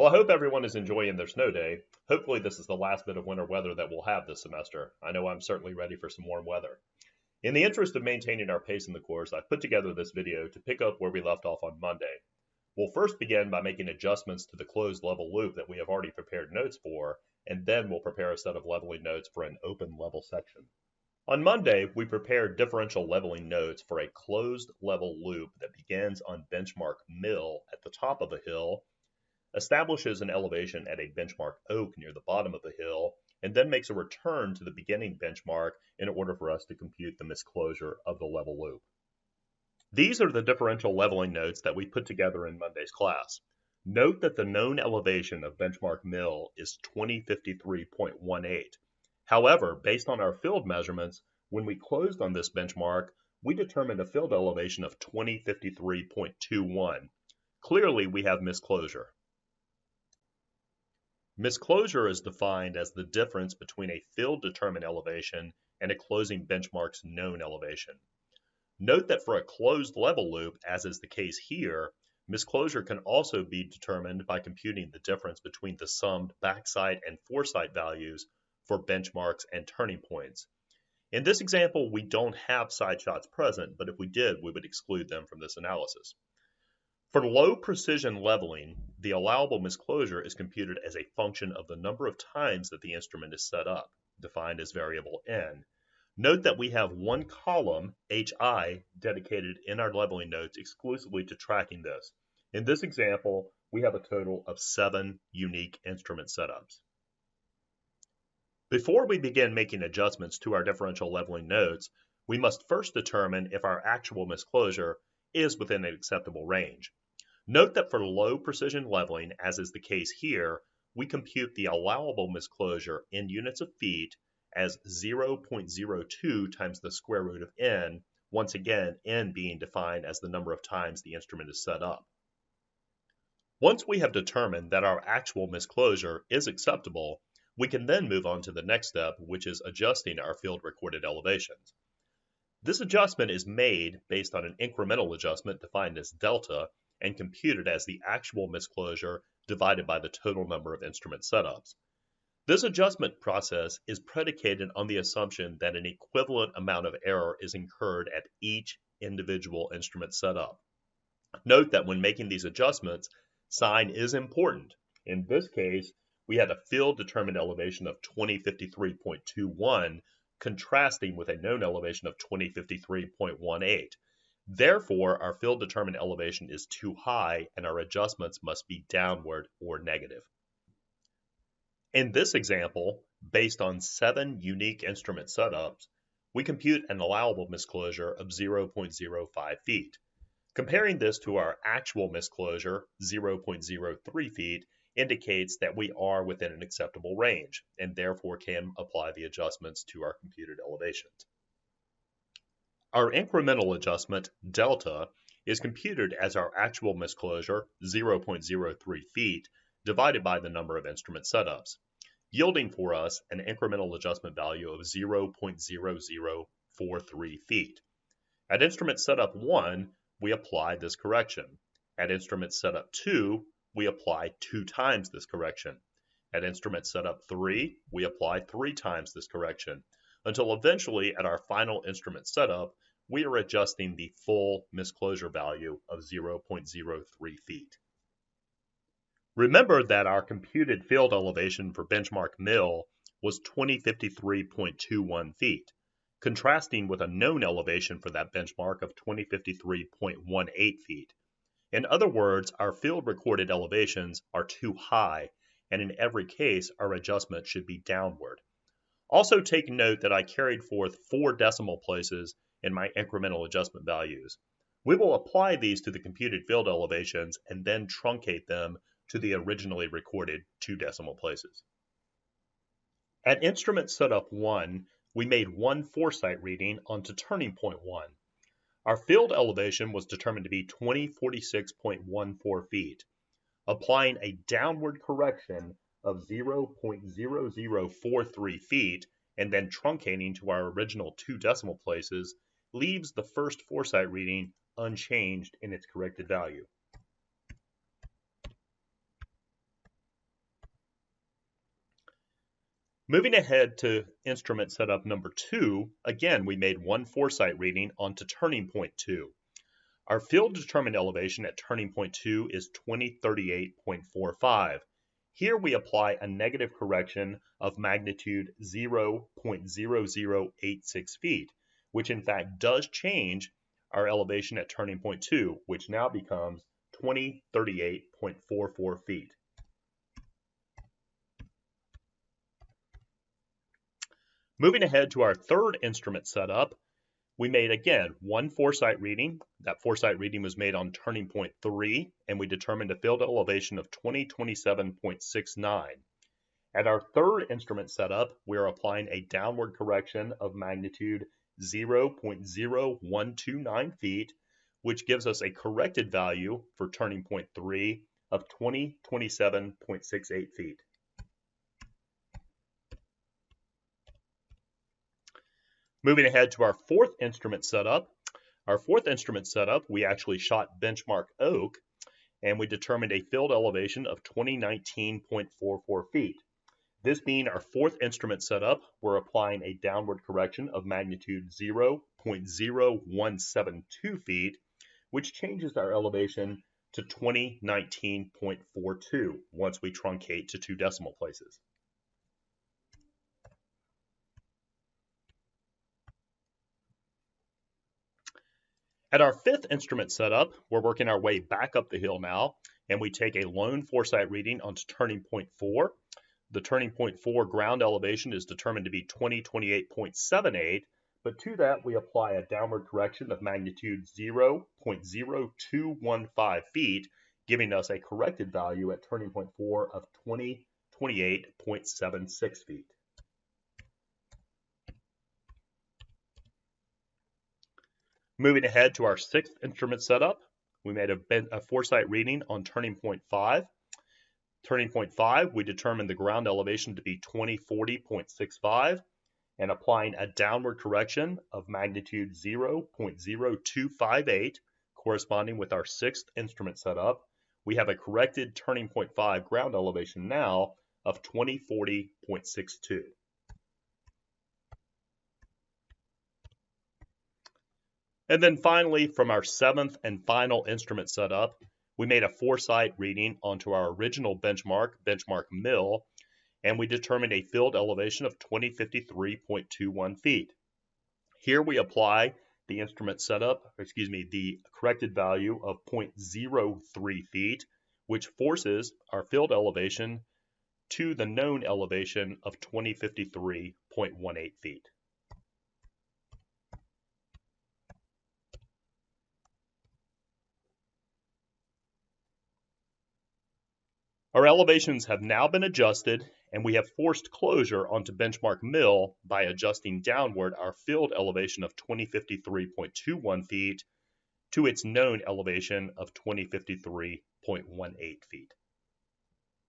Well, I hope everyone is enjoying their snow day. Hopefully, this is the last bit of winter weather that we'll have this semester. I know I'm certainly ready for some warm weather. In the interest of maintaining our pace in the course, I've put together this video to pick up where we left off on Monday. We'll first begin by making adjustments to the closed level loop that we have already prepared notes for, and then we'll prepare a set of leveling notes for an open level section. On Monday, we prepared differential leveling notes for a closed level loop that begins on benchmark mill at the top of a hill, establishes an elevation at a benchmark oak near the bottom of the hill, and then makes a return to the beginning benchmark in order for us to compute the misclosure of the level loop. These are the differential leveling notes that we put together in Monday's class. Note that the known elevation of benchmark mill is 2053.18. However, based on our field measurements, when we closed on this benchmark, we determined a field elevation of 2053.21. Clearly, we have misclosure. Misclosure is defined as the difference between a field-determined elevation and a closing benchmark's known elevation. Note that for a closed level loop, as is the case here, misclosure can also be determined by computing the difference between the summed backside and foresight values for benchmarks and turning points. In this example, we don't have side shots present, but if we did, we would exclude them from this analysis. For low precision leveling, the allowable misclosure is computed as a function of the number of times that the instrument is set up, defined as variable n. Note that we have one column, HI, dedicated in our leveling notes exclusively to tracking this. In this example, we have a total of 7 unique instrument setups. Before we begin making adjustments to our differential leveling notes, we must first determine if our actual misclosure is within an acceptable range. Note that for low precision leveling, as is the case here, we compute the allowable misclosure in units of feet as 0.02 times the square root of n, once again n being defined as the number of times the instrument is set up. Once we have determined that our actual misclosure is acceptable, we can then move on to the next step, which is adjusting our field recorded elevations. This adjustment is made based on an incremental adjustment defined as delta and computed as the actual misclosure divided by the total number of instrument setups. This adjustment process is predicated on the assumption that an equivalent amount of error is incurred at each individual instrument setup. Note that when making these adjustments, sign is important. In this case, we had a field-determined elevation of 2053.21, contrasting with a known elevation of 2053.18. Therefore, our field-determined elevation is too high and our adjustments must be downward or negative. In this example, based on 7 unique instrument setups, we compute an allowable misclosure of 0.05 feet. Comparing this to our actual misclosure, 0.03 feet, indicates that we are within an acceptable range and therefore can apply the adjustments to our computed elevations. Our incremental adjustment, delta, is computed as our actual misclosure, 0.03 feet, divided by the number of instrument setups, yielding for us an incremental adjustment value of 0.0043 feet. At instrument setup 1, we apply this correction. At instrument setup 2, we apply 2 times this correction. At instrument setup 3, we apply 3 times this correction, until eventually at our final instrument setup, we are adjusting the full misclosure value of 0.03 feet. Remember that our computed field elevation for benchmark mill was 2053.21 feet, contrasting with a known elevation for that benchmark of 2053.18 feet. In other words, our field recorded elevations are too high, and in every case, our adjustment should be downward. Also take note that I carried forth 4 decimal places in my incremental adjustment values. We will apply these to the computed field elevations and then truncate them to the originally recorded 2 decimal places. At instrument setup 1, we made one foresight reading onto turning point 1. Our field elevation was determined to be 2046.14 feet. Applying a downward correction of 0.0043 feet and then truncating to our original 2 decimal places leaves the first foresight reading unchanged in its corrected value. Moving ahead to instrument setup number 2, again, we made one foresight reading onto turning point 2. Our field determined elevation at turning point 2 is 2038.45. Here we apply a negative correction of magnitude 0.0086 feet, which in fact does change our elevation at turning point 2, which now becomes 2038.44 feet. Moving ahead to our third instrument setup, we made again one foresight reading. That foresight reading was made on turning point 3, and we determined a field elevation of 2027.69. At our third instrument setup, we are applying a downward correction of magnitude 0.0129 feet, which gives us a corrected value for turning point 3 of 2027.68 feet. Moving ahead to our fourth instrument setup. Our fourth instrument setup, we actually shot benchmark oak, and we determined a field elevation of 2019.44 feet. This being our fourth instrument setup, we're applying a downward correction of magnitude 0.0172 feet, which changes our elevation to 2019.42 once we truncate to 2 decimal places. At our fifth instrument setup, we're working our way back up the hill now, and we take a lone foresight reading onto turning point 4. The turning point 4 ground elevation is determined to be 2028.78, but to that we apply a downward correction of magnitude 0.0215 feet, giving us a corrected value at turning point 4 of 2028.76 feet. Moving ahead to our sixth instrument setup, we made a foresight reading on turning point 5. Turning point 5, we determined the ground elevation to be 2040.65, and applying a downward correction of magnitude 0.0258, corresponding with our sixth instrument setup, we have a corrected turning point 5 ground elevation now of 2040.62. And then finally, from our seventh and final instrument setup, we made a foresight reading onto our original benchmark mill, and we determined a field elevation of 2053.21 feet. Here we apply the instrument setup, the corrected value of 0.03 feet, which forces our field elevation to the known elevation of 2053.18 feet. Our elevations have now been adjusted, and we have forced closure onto benchmark mill by adjusting downward our field elevation of 2053.21 feet to its known elevation of 2053.18 feet.